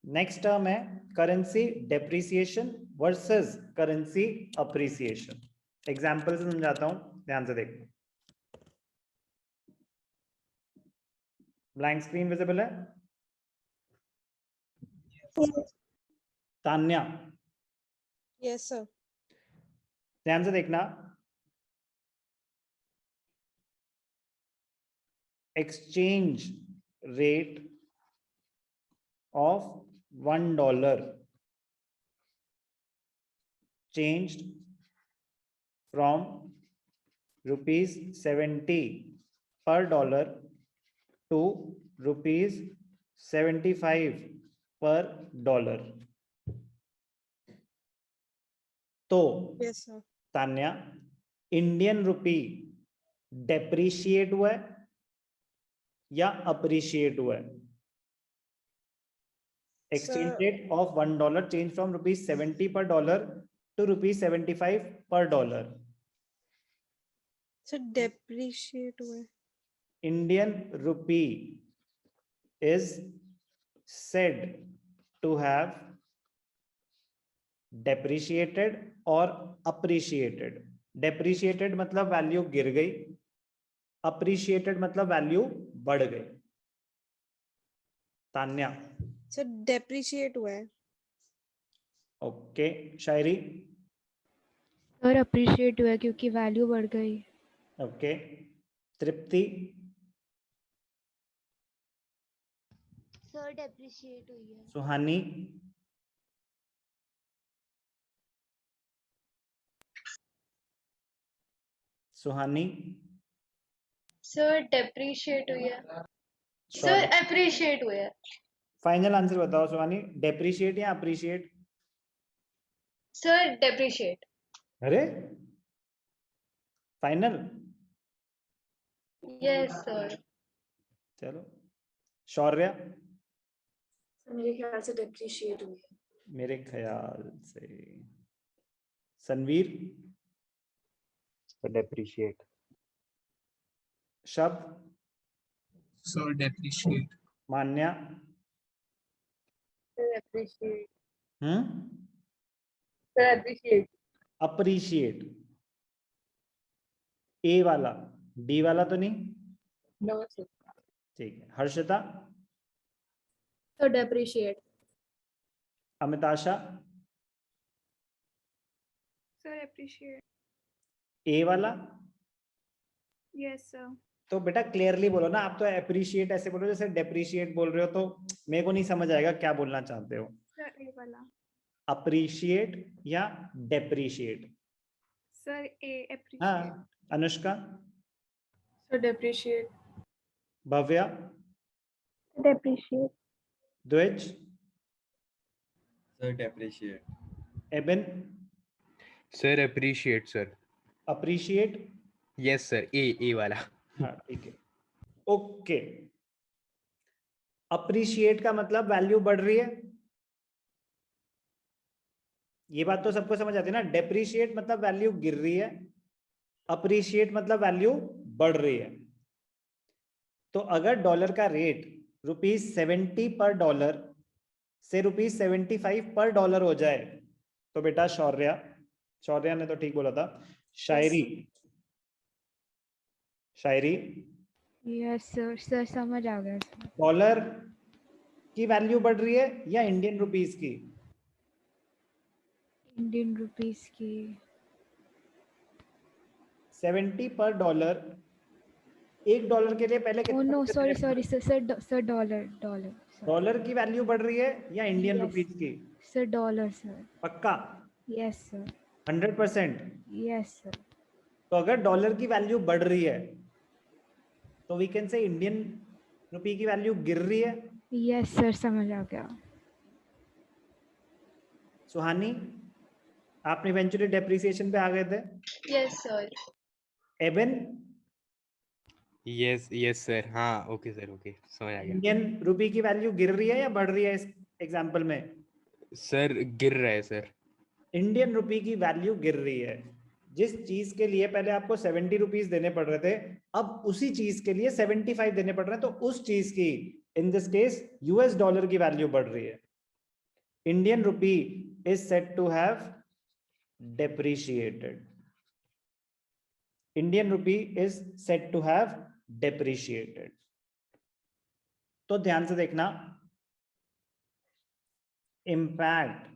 Next term है currency depreciation versus currency appreciation. Example से समझाता हूं, ध्यान से देखो। ब्लैंक स्क्रीन विजिबल है? Tanya, yes sir. ध्यान से देखना। Exchange rate of $1 changed from rupees 70 per dollar to rupees 75 per dollar. तो yes sir. Tanya, Indian rupee depreciate हुआ है या अप्रिशिएट हुआ है? Exchange rate of $1 changed from rupees 70 per dollar to rupees 75 per dollar. Sir depreciate हुआ है। Indian rupee is said to have depreciated or appreciated. Depreciated मतलब value गिर गई, appreciated मतलब वैल्यू बढ़ गई। तान्या? सर डेप्रिशिएट हुआ है। ओके, शायरी? सर अप्रिशिएट हुआ क्योंकि वैल्यू बढ़ गई। ओके, तृप्ति? सर डेप्रिशिएट हुई है। सुहानी? सुहानी? सर डेप्रिशिएट हुई है। Sure. सर अप्रिशिएट हुई है। फाइनल आंसर बताओ सुहानी, डेप्रिशिएट या अप्रिशिएट? Sir depreciate. अरे फाइनल? Yes sir. चलो, शौर्य? मेरे ख्याल से डेप्रिशिएट हुई है। मेरे ख्याल से सनवीर? डेप्रिशिएट। शब्द? Sir depreciate. Manya? Sir appreciate. Sir appreciate. Appreciate. A वाला, डी वाला तो नहीं? No sir. ठीक है। Harshita? Sir depreciate. Amitasha? Sir appreciate. A वाला? Yes sir. तो बेटा क्लियरली बोलो ना, आप तो अप्रिशिएट ऐसे बोलो जैसे डेप्रिशिएट बोल रहे हो, तो मेरे को नहीं समझ आएगा क्या बोलना चाहते हो। सर ए वाला। अप्रिशिएट या डेप्रिशिएट? Sir A appreciate. हाँ, Anushka? Sir depreciate. Bhavya? Depreciate. Dwij? Sir depreciate. Ebin? Sir appreciate sir. Appreciate? Yes sir, A वाला। हाँ ठीक है, ओके। अप्रिशिएट का मतलब वैल्यू बढ़ रही है, ये बात तो सबको समझ आती है ना। डेप्रिशिएट मतलब वैल्यू गिर रही है, अप्रिशिएट मतलब वैल्यू बढ़ रही है। तो अगर डॉलर का रेट ₹70 पर डॉलर से ₹75 पर डॉलर हो जाए तो बेटा शौर्या ने तो ठीक बोला था। शायरी? शायरी? यस सर, सर समझ आ गया सर। डॉलर की वैल्यू बढ़ रही है या इंडियन रुपीस की? इंडियन रुपीस की। 70 पर डॉलर, $1 के लिए पहले ओह नो, कितना? Sorry sorry sir, sir dollar. Dollar की वैल्यू बढ़ रही है या इंडियन Yes. रुपीस की? Sir dollar sir. पक्का? Yes sir. 100%? Yes sir. तो अगर डॉलर की वैल्यू बढ़ रही है तो we can say Indian rupee की वैल्यू गिर रही है। यस सर, समझ आ गया। सुहानी, आपने इवेंचुअली डेप्रिसिएशन पे आ गए थे। Yes sir. एबिन? यस सर, हाँ ओके सर, ओके समझ आ गया। इंडियन रुपी की वैल्यू गिर रही है या बढ़ रही है इस एग्जांपल में? सर गिर रहा है सर। इंडियन रुपी की वैल्यू गिर रही है। जिस चीज के लिए पहले आपको 70 रुपीज देने पड़ रहे थे, अब उसी चीज के लिए 75 देने पड़ रहे हैं, तो उस चीज की, in this case US dollar की वैल्यू बढ़ रही है। Indian rupee is said to have depreciated. Indian rupee is said to have depreciated. तो ध्यान से देखना, impact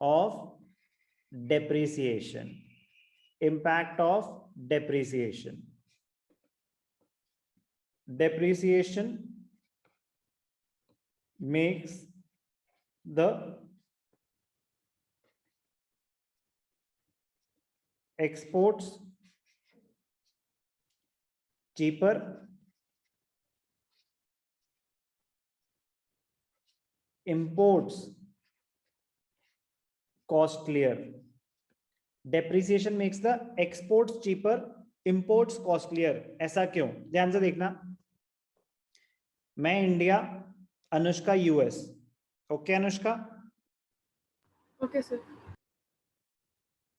of depreciation, impact of depreciation, depreciation makes the exports cheaper, imports costlier. Depreciation makes the exports cheaper, imports costlier. ऐसा क्यों? ध्यान से देखना, मैं India, Anushka US. Okay Anushka? Okay, sir.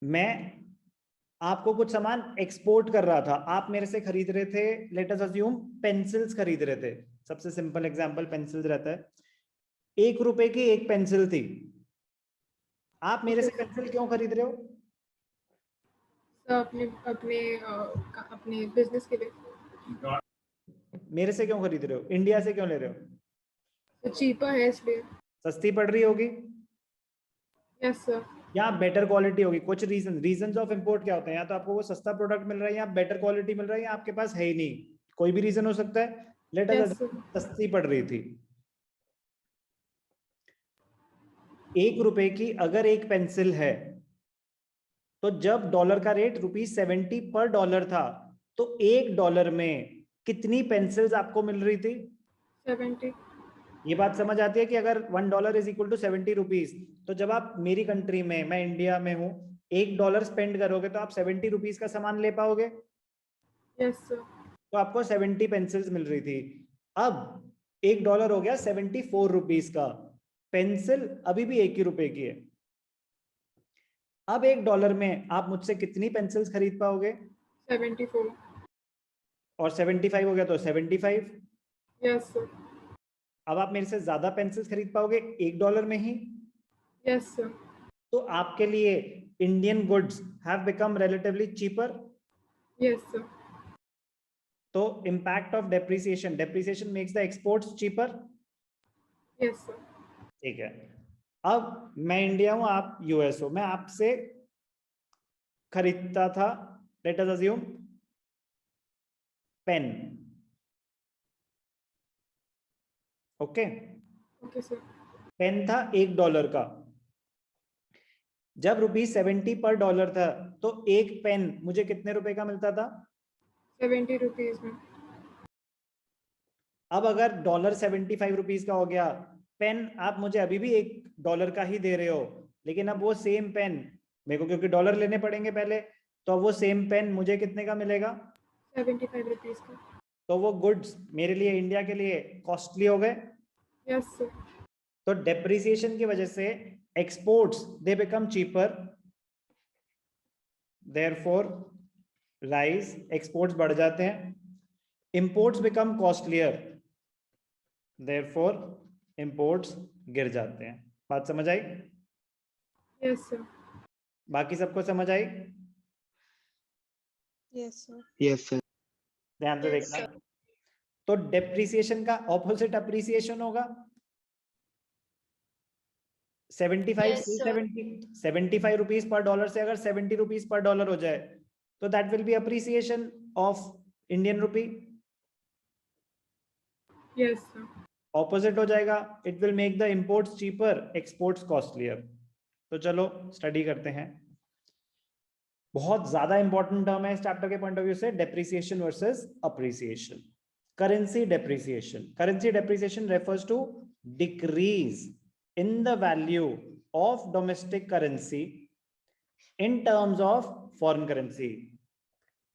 मैं आपको कुछ सामान एक्सपोर्ट कर रहा था, आप मेरे से खरीद रहे थे, लेट अस अज्यूम पेंसिल्स खरीद रहे थे, सबसे सिंपल एग्जांपल पेंसिल्स रहता है। 1 रुपए की एक पेंसिल थी, आप मेरे से पेंसिल क्यों खरीद रहे हो? सर अपने बिजनेस के लिए। मेरे से क्यों खरीद रहे हो? इंडिया से क्यों ले रहे हो? चीपर है इसलिए। सस्ती पड़ रही होगी यस सर। या बेटर क्वालिटी होगी। कुछ रीजंस ऑफ इंपोर्ट क्या होते हैं? या तो आपको वो सस्ता प्रोडक्ट मिल रहा है, या बेटर क्वालिटी मिल रहा है, या आपके पास है ही नहीं, कोई भी रीजन हो सकता है। लेट अस सस्ती पड़ रही थी। 1 रुपए की अगर एक पेंसिल है, तो जब डॉलर का रेट ₹70 पर डॉलर था, तो $1 में कितनी पेंसिल्स आपको मिल रही थी? 70। ये बात समझ आती है कि अगर $1 इज इक्वल टू 70 रुपीज, तो जब आप मेरी कंट्री में, मैं इंडिया में हूं, $1 स्पेंड करोगे तो आप 70 रुपीज का सामान ले पाओगे। Yes sir. तो आपको 70 पेंसिल्स मिल रही थी। अब $1 हो गया 74 रुपीज का। पेंसिल अभी भी ₹1 की है। अब $1 में आप मुझसे कितनी पेंसिल्स खरीद पाओगे? 74। और 75 हो गया तो 75। Yes sir. अब आप मेरे से ज्यादा पेंसिल्स खरीद पाओगे $1 में ही। Yes sir. तो आपके लिए Indian goods have become relatively cheaper. Yes sir. तो impact of depreciation, depreciation makes the exports cheaper. Yes sir. ठीक है। अब मैं इंडिया हूं, आप यूएस हो, मैं आपसे खरीदता था, let us assume pen. Okay, okay sir. Pen था $1 का। जब ₹70 पर डॉलर था, तो एक पेन मुझे कितने रुपए का मिलता था? 70 रुपीज में। अब अगर डॉलर 75 रुपीज का हो गया, पेन आप मुझे अभी भी $1 का ही दे रहे हो, लेकिन अब वो सेम पेन मेरे को, क्योंकि डॉलर लेने पड़ेंगे पहले, तो अब वो सेम पेन मुझे कितने का मिलेगा? 75 रुपीज का। तो वो गुड्स मेरे लिए, इंडिया के लिए कॉस्टली हो गए। Yes sir. तो डेप्रिसिएशन की वजह से exports they become cheaper, therefore rise, exports बढ़ जाते हैं। Imports become costlier, therefore imports गिर जाते हैं। बात समझ आई? Yes sir. बाकी सबको समझ आई? Yes sir. Yes sir. ध्यान से Yes, देखना। sir. तो डेप्रिसिएशन का ऑपोजिट अप्रिसिएशन होगा। 75 Yes, से sir. 75 रुपीज पर डॉलर से अगर 70 रुपीज पर डॉलर हो जाए, तो that will be appreciation of Indian rupee. Yes sir. Opposite हो जाएगा, it will make the imports cheaper, exports costlier. तो चलो स्टडी करते हैं। बहुत ज्यादा इंपॉर्टेंट टर्म है इस चैप्टर के पॉइंट ऑफ व्यू से, depreciation versus appreciation. Currency depreciation, currency depreciation refers to decrease in the value of domestic currency in terms of foreign currency.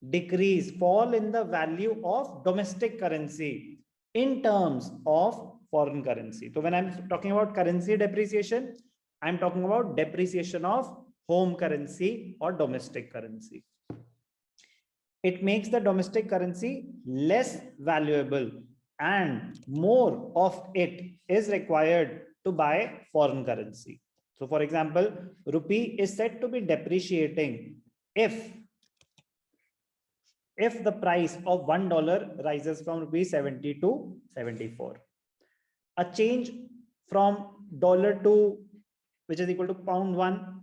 Decrease, fall in the value of domestic currency in terms of foreign currency. So when I'm talking about currency depreciation, I'm talking about depreciation of home currency or domestic currency. It makes the domestic currency less valuable and more of it is required to buy foreign currency. So for example, rupee is said to be depreciating if the price of $1 rises from rupee 70 to 74. A change from $2, which is equal to £1,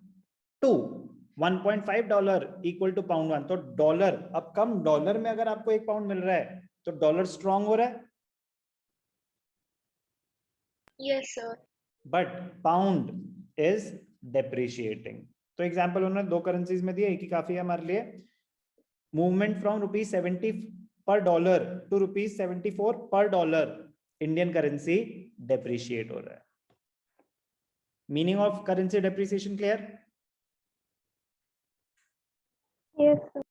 to $1.5 equal to £1, तो dollar, अब कम dollar में अगर आपको £1 मिल रहा है तो dollar strong हो रहा है, Yes, sir. But pound is depreciating. तो एग्जांपल उन्होंने दो करेंसीज में दिया, एक ही काफी है हमारे लिए. मूवमेंट फ्रॉम ₹70 पर डॉलर टू ₹74 पर डॉलर, इंडियन करेंसी डेप्रिशिएट हो रहा है. Meaning of currency depreciation clear? Yes, sir.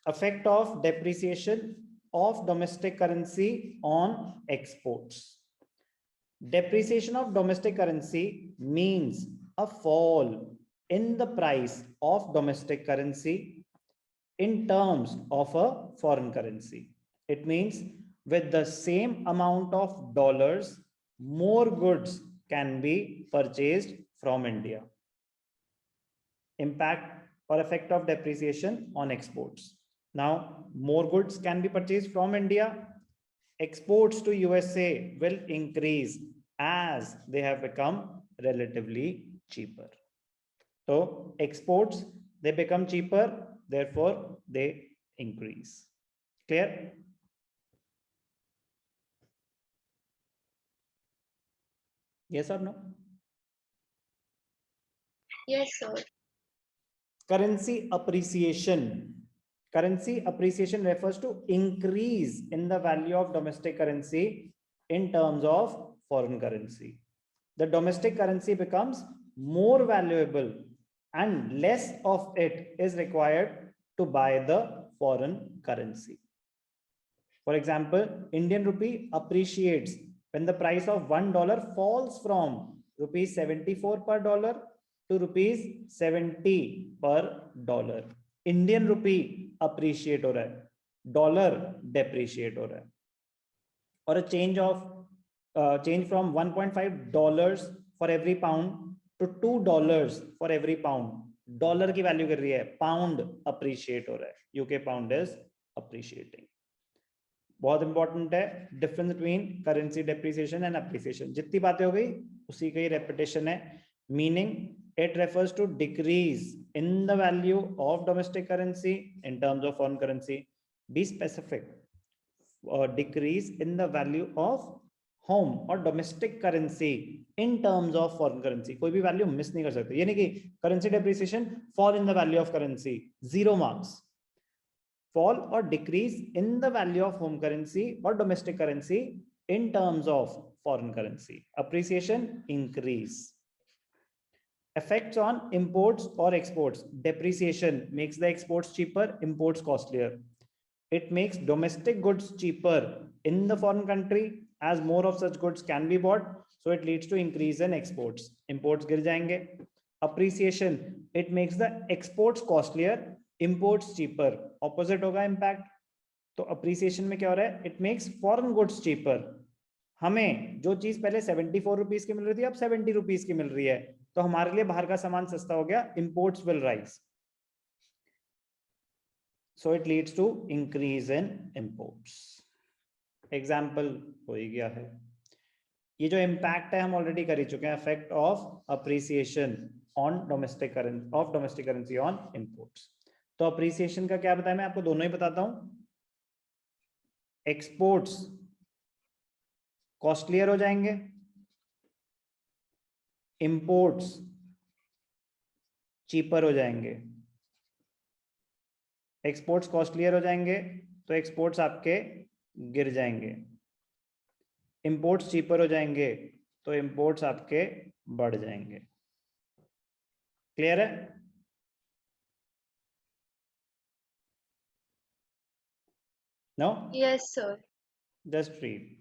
Effect of depreciation of domestic currency on exports. Depreciation of domestic currency means a fall in the price of domestic currency in terms of a foreign currency. It means with the same amount of dollars, more goods can be purchased from India. Impact or effect of depreciation on exports. Now, more goods can be purchased from India. Exports to USA will increase as they have become relatively cheaper. So exports, they become cheaper, therefore they increase. Clear? Yes or no? Yes, sir. Currency appreciation. Currency appreciation refers to increase in the value of domestic currency in terms of foreign currency. The domestic currency becomes more valuable and less of it is required to buy the foreign currency. For example, Indian rupee appreciates when the price of $1 falls from rupees 74 per dollar to rupees 70 per dollar. Indian rupee appreciate हो रहा है, dollar depreciate हो रहा है. और a change from $1.5 for every pound to $2 for every pound, dollar की value गिर रही है, पाउंड अप्रिशिएट हो रहा है, यूके पाउंड इज अप्रिशिएटिंग. बहुत इंपॉर्टेंट है difference between currency depreciation and appreciation. जितनी बातें हो गई उसी का ही रेपिटेशन है. Meaning, it refers to decrease in the value of domestic currency in terms of foreign currency. Be specific. Decrease in the value of home or domestic currency in terms of foreign currency. कोई भी value miss नहीं कर सकते. यानी कि currency depreciation, fall in the value of currency, 0 marks. Fall or decrease in the value of home currency or domestic currency in terms of foreign currency. Appreciation, increase. Effects on imports or exports. Depreciation makes the exports cheaper, imports costlier. It makes domestic goods cheaper in the foreign country as more of such goods can be bought, so it leads to increase in exports. Imports गिर जाएंगे. Appreciation, it makes the exports costlier, imports cheaper. Opposite होगा impact. तो appreciation में क्या हो रहा है? It makes foreign goods cheaper. हमें जो चीज पहले 74 रुपीस की मिल रही थी अब 70 रुपीस की मिल रही है, तो हमारे लिए बाहर का सामान सस्ता हो गया. Imports will rise, so it leads to increase in imports. Example हो ही गया है. ये जो इम्पैक्ट है हम ऑलरेडी कर ही चुके हैं. Effect of appreciation on domestic currency on imports. तो अप्रिसिएशन का क्या बताया, मैं आपको दोनों ही बताता हूं. एक्सपोर्ट्स कॉस्टलियर हो जाएंगे, इंपोर्ट्स चीपर हो जाएंगे. एक्सपोर्ट्स कॉस्टलियर हो जाएंगे तो एक्सपोर्ट्स आपके गिर जाएंगे. इंपोर्ट्स चीपर हो जाएंगे तो इंपोर्ट्स आपके बढ़ जाएंगे. क्लियर है? No? Yes, sir. Just read.